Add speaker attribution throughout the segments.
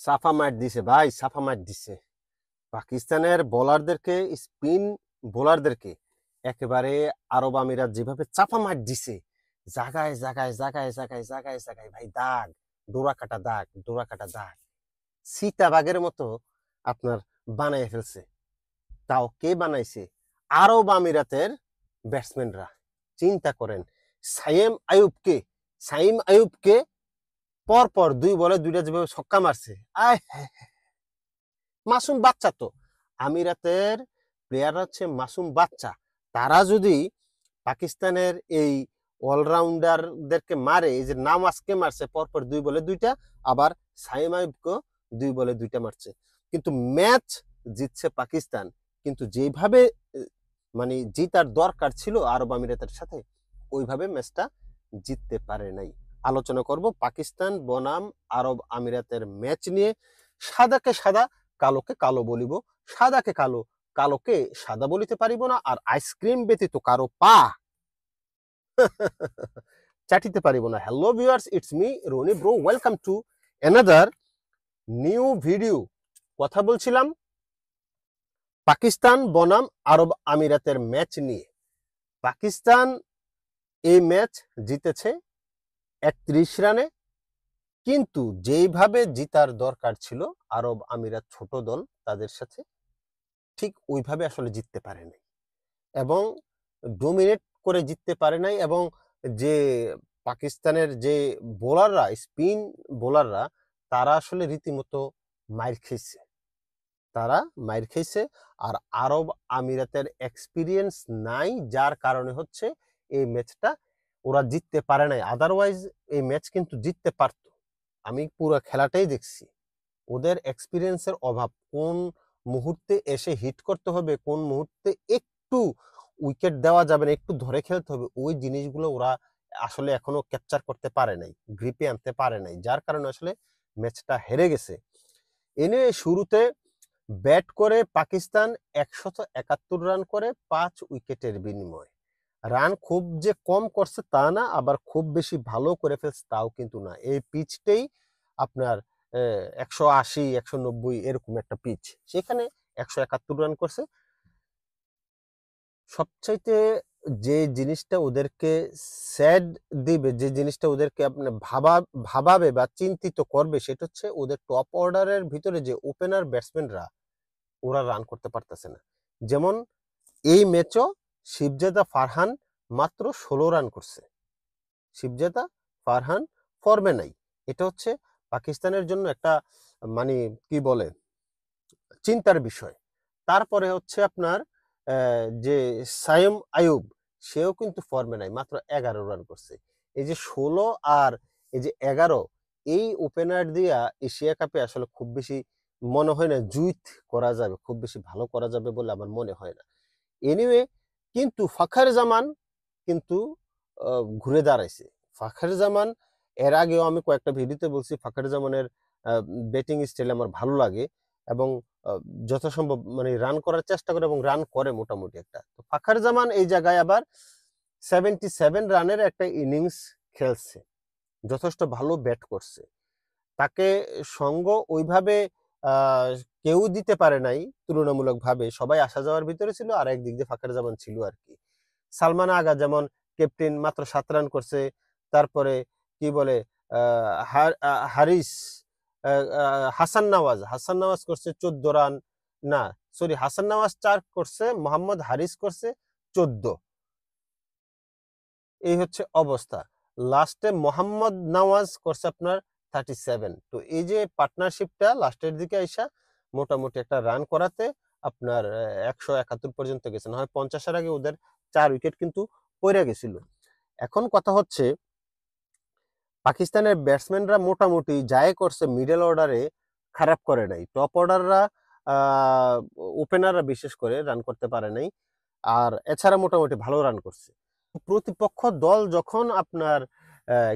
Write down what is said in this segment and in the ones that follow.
Speaker 1: সাফা মার দিছে ভাই, সাফা মার দিছে পাকিস্তানের বোলারদেরকে, স্পিন বোলারদেরকে একেবারে আরব আমিরাত যেভাবে চাপা মার দিছে, জায়গায় জায়গায় জায়গায় জায়গায় জায়গায় জায়গায় ভাই দাগ, ডোরা কাটা দাগ, ডোরা কাটা দাগ, সীতাবাগের মতো আপনার বানায় ফেলছে। তাও কে বানাইছে? আরব আমিরাতের ব্যাটসম্যানরা। চিন্তা করেন, সাইম আয়ুবকে সাইম আয়ুবকে পর পর 2 বলে 2টা যেভাবে ছক্কা মারছে, আয় মাসুম বাচ্চা তো, আমিরাতের প্লেয়ার হচ্ছে মাসুম বাচ্চা। তারা যদি পাকিস্তানের এই অলরাউন্ডারদেরকে মারে, এই যে নামাজকে মারছে পরপর 2 বলে 2টা, আবার সাইম আইবকেও 2 বলে 2টা মারছে, কিন্তু ম্যাচ জিতছে পাকিস্তান। কিন্তু যেভাবে মানে জিতার দরকার ছিল আরব আমিরাতের সাথে, ওইভাবে ম্যাচটা জিততে পারে নাই। আলোচনা করব পাকিস্তান বনাম আরব আমিরাতের ম্যাচ নিয়ে। সাদাকে সাদা, কালোকে কালো বলিব, সাদাকে কালো, কালোকে সাদা বলিতে পারিব না, আর আইসক্রিম ব্যতীত কারো পা চাটিতে পারিব না। Hello viewers, it's me Roni bro, welcome to another new video. কথা বলছিলাম পাকিস্তান বনাম আরব আমিরাতের ম্যাচ নিয়ে। পাকিস্তান এই ম্যাচ জিতেছে 31 রানে, কিন্তু যেইভাবে জিতার দরকার ছিল আরব আমিরাত ছোট দল তাদের সাথে, ঠিক ওইভাবে আসলে জিততে পারে নাই এবং ডোমিনেট করে জিততে পারে নাই। এবং যে পাকিস্তানের যে বোলাররা, স্পিন বোলাররা, তারা আসলে রীতিমতো মাইর খেয়েছে, তারা মাইর খেয়েছে। আর আরব আমিরাতের এক্সপিরিয়েন্স নাই, যার কারণে হচ্ছে এই ম্যাচটা ওরা জিততে পারে নাই। আদারওয়াইজ এই ম্যাচ কিন্তু জিততে পারতো। আমি পুরো খেলাটাই দেখছি, ওদের এক্সপিরিয়েন্সের অভাব। কোন মুহূর্তে এসে হিট করতে হবে, কোন মুহূর্তে একটু উইকেট দেওয়া যাবে না, একটু ধরে খেলতে হবে, ওই জিনিসগুলো ওরা আসলে এখনো ক্যাপচার করতে পারে নাই, গ্রিপে আনতে পারে নাই, যার কারণে আসলে ম্যাচটা হেরে গেছে। এনে শুরুতে ব্যাট করে পাকিস্তান 171 রান করে 5 উইকেটের বিনিময়ে। রান খুব যে কম করছে তা না, আবার খুব বেশি ভালো করে ফেলছে তাও কিন্তু না। এই পিচটাই আপনার 180 190 এরকম একটা পিচ, সেখানে 171 রান করছে। সবচাইতে যে জিনিসটা ওদেরকে স্যাড দিবে, যে জিনিসটা ওদেরকে আপনার ভাবাবে বা চিন্তিত করবে, সেটা হচ্ছে ওদের টপ অর্ডারের ভিতরে যে ওপেনার ব্যাটসম্যানরা, ওরা রান করতে পারতেছে না। যেমন এই ম্যাচও শিবজাদা ফারহান মাত্র 16 রান করছে। শিবজাদা ফারহান ফর্মে নাই। এটা হচ্ছে পাকিস্তানের জন্য একটা মানে কি বলে চিন্তার বিষয়। তারপরে হচ্ছে আপনার যে সাইম আয়ুব, সেও কিন্তু ফর্মে নাই, মাত্র 11 রান করছে। এই যে 16 আর এই যে 11, এই ওপেনার দিয়া এশিয়া কাপে আসলে খুব বেশি মনে হয় না জুইথ করা যাবে, খুব বেশি ভালো করা যাবে বলে আমার মনে হয় না। এনিওয়ে, কিন্তু ফাখার জামান কিন্তু ঘুরে দাঁড়াইছে। ফাখার জামান, এর আগেও আমি কয়েকটা ভিডিওতে বলছি ফাখার জামানের ব্যাটিং স্টাইল আমার ভালো লাগে, এবং যথাসম্ভব মানে রান করার চেষ্টা করে এবং রান করে মোটামুটি একটা। তো ফাখার জামান এই জায়গায় আবার 77 রানের একটা ইনিংস খেলছে, যথেষ্ট ভালো ব্যাট করছে। তাকে সঙ্গ ওইভাবে আহ, কেউ দিতে পারে নাই তুলনামূলকভাবে, সবাই আসা যাওয়ার ভিতরে ছিল, আর একদিক দিয়ে ফাখার জামান ছিল আর কি। সালমান আগা যেমন ক্যাপ্টেন, মাত্র 7 রান করছে। তারপরে কি বলে হারিস, হাসান নওয়াজ করছে 14 রান, না সরি, হাসান নওয়াজ 4 করছে, মোহাম্মদ হারিস করছে 14। এই হচ্ছে অবস্থা। লাস্টে মোহাম্মদ নওয়াজ করছে আপনার 37। তো এই যে পার্টনারশিপটা লাস্টের দিকে আইসা মোটামুটি একটা রান করাতে আপনার 171 পর্যন্ত গেছে, না হয় 50-এর আগে ওদের 4 উইকেট কিন্তু পড়ে গেছিল। এখন কথা হচ্ছে পাকিস্তানের ব্যাটসম্যানরা মোটামুটি যাই করছে মিডল অর্ডারে খারাপ করে নাই, টপ অর্ডাররা ওপেনাররা বিশেষ করে রান করতে পারে নাই, আর এছাড়া মোটামুটি ভালো রান করছে। প্রতিপক্ষ দল যখন আপনার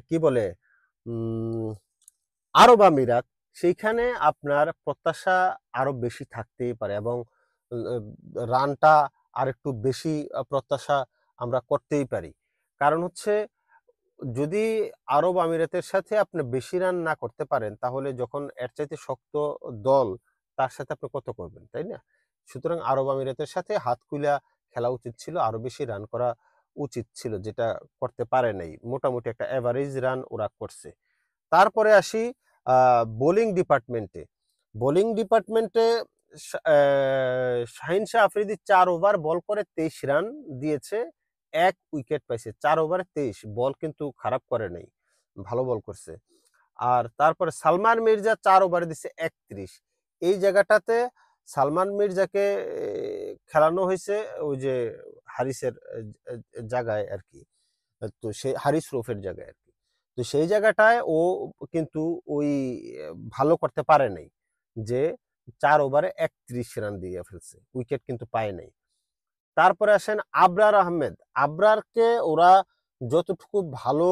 Speaker 1: কি বলে আরব আমিরাত, সেইখানে আপনার প্রত্যাশা আরো বেশি থাকতেই পারে, এবং রানটা আর একটু বেশি প্রত্যাশা আমরা করতেই পারি। কারণ হচ্ছে যদি আরব আমিরাতের সাথে আপনি বেশি রান না করতে পারেন, তাহলে যখন এর চাইতে শক্ত দল, তার সাথে আপনি কত করবেন, তাই না? সুতরাং আরব আমিরাতের সাথে হাত খুইলা খেলা উচিত ছিল, আরো বেশি রান করা উচিত ছিল, যেটা করতে পারে নাই। মোটামুটি একটা এভারেজ রান ওরা করছে। তারপরে আসি বোলিং ডিপার্টমেন্টে। বোলিং ডিপার্টমেন্টে শাহিন শাহ আফ্রিদি 4 ওভার বল করে 23 রান দিয়েছে, 1 উইকেট পাইছে। 4 ওভারে 23, বল কিন্তু খারাপ করে নাই, ভালো বল করছে। আর তারপরে সালমান মির্জা 4 ওভারে দিচ্ছে 31। এই জায়গাটাতে সালমান মির্জাকে খেলানো হয়েছে ওই যে হারিসের জায়গায় আর কি, তো সে হারিস রুফের জায়গায় আর কি। তো সেই জায়গাটায় ও কিন্তু ওই ভালো করতে পারে নাই, যে 4 ওভারে 31 রান দিয়ে ফেলছে, উইকেট কিন্তু পায় নাই। তারপরে আসেন আবরার আহমেদ। আবরারকে ওরা যতটুকু ভালো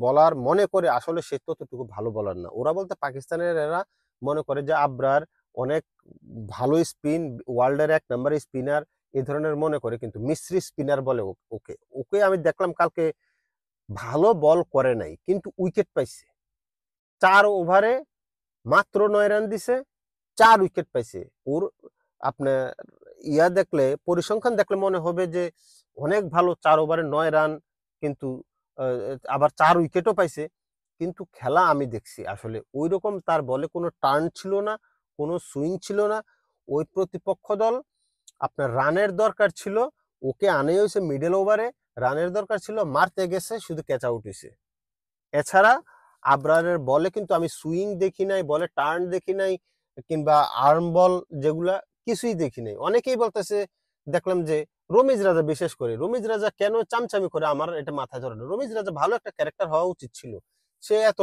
Speaker 1: বলার মনে করে, আসলে সে ততটুকু ভালো বলার না। ওরা বলতে পাকিস্তানের এরা মনে করে যে আবরার অনেক ভালো স্পিন, ওয়ার্ল্ডের 1 নম্বর স্পিনার, এই ধরনের মনে করে, কিন্তু মিস্ত্রি স্পিনার বলে ওকে। ওকে আমি দেখলাম কালকে ভালো বল করে নাই, কিন্তু উইকেট পাইছে। 4 ওভারে মাত্র 9 রান দিছে, 4 উইকেট পাইছে। ওর আপনার দেখলে, পরিসংখ্যান দেখলে মনে হবে যে অনেক ভালো, 4 ওভারে 9 রান, কিন্তু আবার 4 উইকেটও পাইছে। কিন্তু খেলা আমি দেখছি আসলে ওই রকম তার বলে কোনো টার্ন ছিল না, কোনো সুইং ছিল না। ওই প্রতিপক্ষ দল আপনার রানের দরকার ছিল, ওকে আনে হয়েছে মিডল ওভারে, রানের দরকার ছিল, মারতে গেছে, শুধু ক্যাচ আউট হয়েছে। এছাড়া আবরারের বলে কিন্তু আমি সুইং দেখি নাই, বলে টার্ন দেখি নাই, কিংবা আর্ম বল যেগুলা, কিছুই দেখি নাই। অনেকেই বলতেছে, দেখলাম যে রমিজ রাজা, বিশেষ করে রমিজ রাজা কেন চামচামি করে, আমার এটা মাথায় ধরে না। রমিজ রাজা ভালো একটা ক্যারেক্টার হওয়া উচিত ছিল, সে এত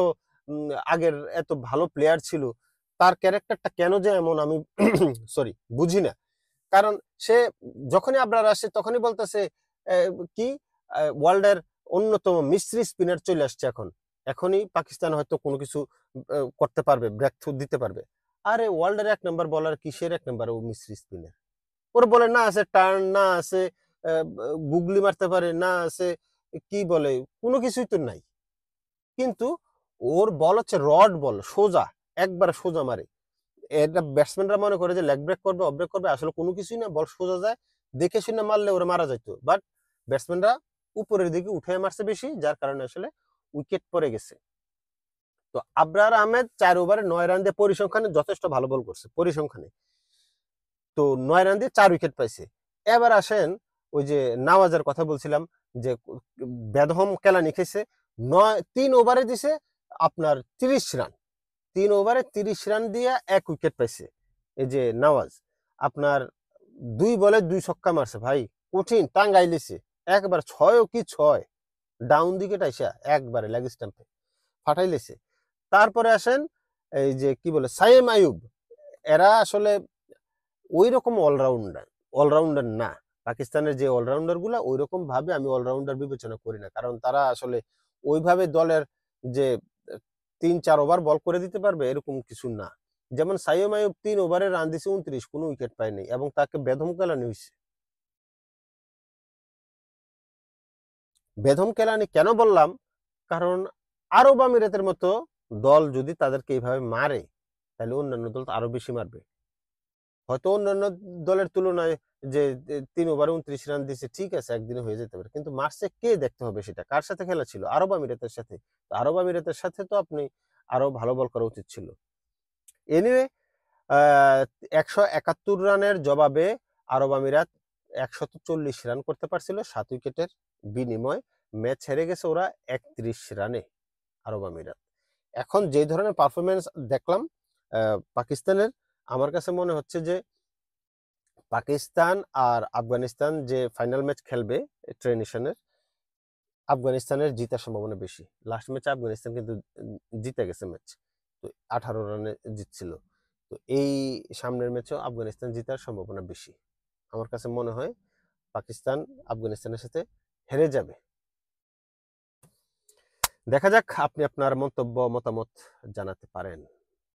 Speaker 1: আগের এত ভালো প্লেয়ার ছিল, তার ক্যারেক্টারটা কেন যে এমন আমি সরি বুঝি না। কারণ সে যখনই আবরার আসে তখনই বলতেছে কি ওয়ার্ল্ডের অন্যতম মিস্ত্রি স্পিনার চলে আসছে, এখনই পাকিস্তান হয়তো কোনো কিছু করতে পারবে, ব্রেক থ্রু দিতে পারবে। আরে ওয়ার্ল্ডের 1 নম্বর বলার কিসের 1 নম্বর, ও মিস্ত্রি স্পিনার? ওর বলে না আছে টার্ন, না আছে গুগলি মারতে পারে, না আছে কি বলে, কোনো কিছুই তো নাই। কিন্তু ওর বল হচ্ছে রড বল, সোজা, একবারে সোজা মারে। এটা ব্যাটসম্যানরা মনে করে যে লেগ ব্রেক করবে, অফ ব্রেক করবে, আসলে কোনো কিছুই না, বল সোজা যায়, দেখে শুনে মারলে ওরা মারা যাইতো। বাট ব্যাটসম্যানরা উপরের দিকে উঠে মারছে বেশি, যার কারণে আসলে উইকেট পড়ে গেছে। তো আবরার আহমেদ 4 ওভারে 9 রান দিয়ে পরিসংখ্যানে যথেষ্ট ভালো বল করছে, পরিসংখ্যানে তো 9 রান দিয়ে 4 উইকেট পাইছে। এবার আসেন ওই যে নওয়াজের কথা বলছিলাম, যে বেদহম কেলানি খেয়েছে, 3 ওভারে দিছে আপনার 30 রান, 3 ওভারে 30 রান দিয়ে 1 উইকেট পাইছে। এই যে নওয়াজ আপনার 2 বলে 2 ছক্কা মারছে ভাই, কঠিন টাঙ্গাই লিছে একবার, 6 কি 6 ডাউন দিকে টাইসা একবারে লেগ স্টাম্পে ফাটাই লেছে। তারপরে আসেন এই যে কি বলে সাইম আয়ুব, এরা আসলে ওই রকম অলরাউন্ডার না। পাকিস্তানের যে অলরাউন্ডার গুলা, ওই রকম ভাবে আমি অলরাউন্ডার বিবেচনা করি না, কারণ তারা আসলে ওইভাবে দলের যে 3-4 ওভার বল করে দিতে পারবে এরকম কিছু না। যেমন সাইম আয়ুব 3 ওভারে রান দিছে 29, কোনো উইকেট পায়নি, এবং তাকে বেদম কেলানি হয়েছে। বেদম কেলানি কেন বললাম, কারণ আরব আমিরাতের মতো দল যদি তাদেরকে এইভাবে মারে, তাহলে অন্যান্য দল তো আরো বেশি মারবে। হয়তো অন্যান্য দলের তুলনায় যে 3 ওভারে 29 রান দিছে, ঠিক আছে, একদিনে হয়ে যেতে পারে, কিন্তু মার্চে কে দেখতে হবে সেটা, কার সাথে খেলা ছিল, আরব আমিরাতের সাথে। তো আরব আমিরাতের সাথে তো আপনি আরো ভালো বল করা উচিত ছিল। এনিওয়ে 171 রানের জবাবে আরব আমিরাত 140 রান করতে পারছিল 7 উইকেটের বিনিময়। ম্যাচ হেরে গেছে ওরা 31 রানে, আরব আমিরাত। এখন যে ধরনের পারফরমেন্স দেখলাম পাকিস্তানের, আমার কাছে মনে হচ্ছে যে পাকিস্তান আর আফগানিস্তান যে ফাইনাল ম্যাচ খেলবে ট্রেনিশনের, আফগানিস্তানের জিতার সম্ভাবনা বেশি। লাস্ট ম্যাচে আফগানিস্তান কিন্তু জিতে গেছে ম্যাচ, তো 18 রানে জিতছিল। তো এই সামনের ম্যাচেও আফগানিস্তান জিতার সম্ভাবনা বেশি। আমার কাছে মনে হয় পাকিস্তান আফগানিস্তানের সাথে হেরে যাবে। দেখা যাক, আপনি আপনার মন্তব্য মতামত জানাতে পারেন।